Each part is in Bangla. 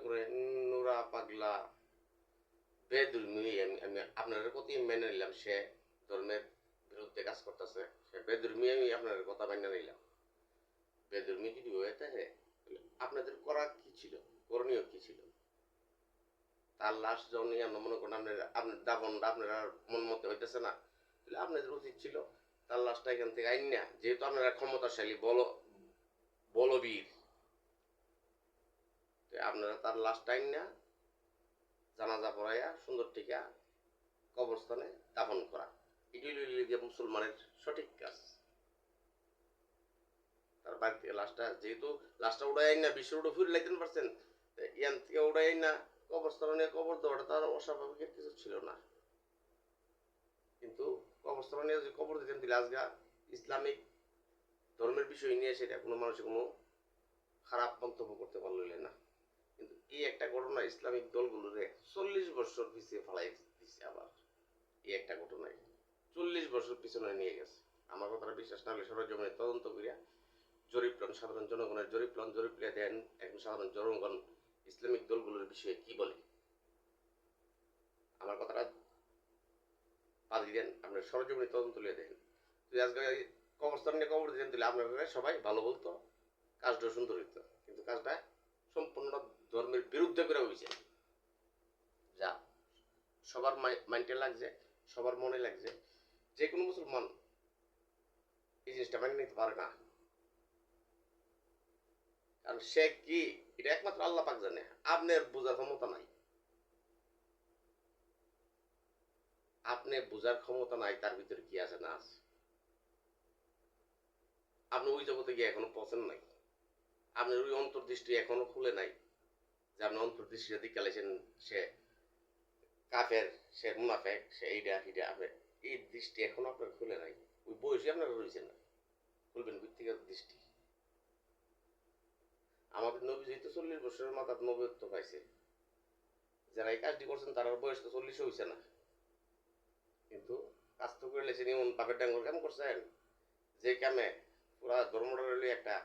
করে নুরা পাগলা বেধর্মী, আমি আপনার প্রতি মেনে নিলাম সে ধর্মের বিরুদ্ধে কাজ করতেছে, সে বেধর্মী, আমি আপনার কথা মেনে নিলাম। বেধর্মী যদি হয়ে থাকে আপনাদের করা কি ছিল, করণীয় কি ছিল? তার লাশ যখন আমরা মনে করেন আপনার দাফনটা আপনারা মন মতো হইতেছে না, তাহলে আপনাদের উচিত ছিল তার লাশটা এখান থেকে আইন না, যেহেতু আপনারা ক্ষমতাশালী বলবীর, আপনারা তার লাশটা আইন না জানাজা পড়াইয়া সুন্দর টিকা কবরস্থানে দাফন করা, এটি হইল মুসলমানের সঠিক কাজ। তার বাড়ি থেকে লাশটা, যেহেতু লাশটা উড়াই আইন না বিশ্বের উঠে ফিরে লাগতেন পারছেন, ইয়ান থেকে উড়াই আইন না কবরস্থানে নিয়ে কবর দেওয়াটা তার অস্বাভাবিকের কিছু ছিল না। কিন্তু কবরস্থানে নিয়ে যে কবর দিতেন দিলে আজগা ইসলামিক ধর্মের বিষয় নিয়ে সেটা কোনো মানুষের কোনো খারাপ মন্তব্য করতে পারলে না। কিন্তু এই একটা ঘটনা ইসলামিক দলগুলোরে 40 বছর পিছিয়ে ফেলাই দিচ্ছে। আবার এই একটা ঘটনায় 40 বছর পিছনে নিয়ে গেছে। আমার কথাটা বিশ্বাস না হলে সরজমিনে তদন্ত করিয়া জরিপলন, সাধারণ জনগণের জরিপলে দেন এখন সাধারণ জনগণ ইসলামিক দলগুলোর বিষয়ে কি বলে। আমার কথাটা বাদ দেন, আপনার সরজমিনে তদন্ত লিয়ে দেন। তুই আজকে কবরস্থান নিয়ে কবর দিতেন দিলে আপনার সবাই ভালো বলতো, কাজটা সুন্দর হইতো। কিন্তু কাজটা সম্পূর্ণ ধর্মের বিরুদ্ধে করে হয়েছে, যা সবার মাইন্ডে লাগছে, সবার মনে লাগছে। যে কোনো মুসলমান এই জিনিসটা মেনে নিতে পারে না, কারণ সে কি এটা একমাত্র আল্লাহ পাক জানে। আপনার বোঝার ক্ষমতা নাই, আপনি বোঝার ক্ষমতা নাই তার ভিতরে কি আছে না আছে। আপনি ওই জগতে গিয়ে এখনো পৌঁছেন নাই, আপনার ওই অন্তর্দৃষ্টি এখনো খুলে নাই যে আপনি অন্তর্দৃষ্টিটা দিকে গেলেছেন সে কাফের, সে মুনাফেক, সে এইটা হিটা। আপনি এই দৃষ্টি এখনো আপনার খুলে নাই, ওই বয়সে আপনারা রয়েছেন না, খুলবেন ব্যক্তিগত দৃষ্টি। আমাদের নবী যেহেতু 40 বছরের মাথার নবীত্ব পাইছে, যারা এই কাজটি করছেন তার বয়স তো 40 হয়েছে না, কিন্তু কাজ তো করে লেছেন এমন বাপের ডাঙ্গর কাম করছেন যে কামে পুরা ধর্মটা রইল একটা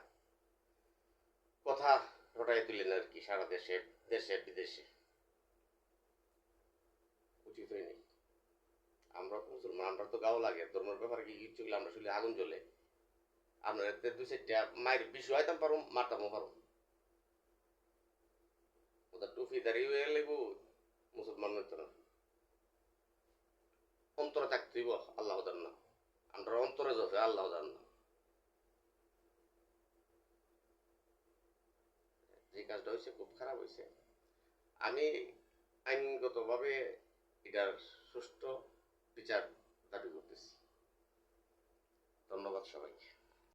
কথা রটাই তুলেন আর কি সারা দেশে দেশে বিদেশে। উচিত হয়নি। আমরা তো মুসলমান, আমরা তো গাও লাগে ধর্মের ব্যাপারে কি ইচ্ছে গেলে আমরা শুনলে আগুন জ্বলে। আপনার এতে 2-4টা মায়ের বিষয় হইতাম পারো, মারতামও পারো, ওদের টুপি দাঁড়িয়ে হয়ে লাগবো, মুসলমান হইতো না। অন্তরে থাকতেইব আল্লাহ না, আমরা অন্তরে যাবে আল্লাহ না। যে কাজটা হয়েছে খুব খারাপ হয়েছে। আমি আইনগতভাবে এটার সুষ্ঠু বিচার দাবি করতেছি। ধন্যবাদ সবাইকে।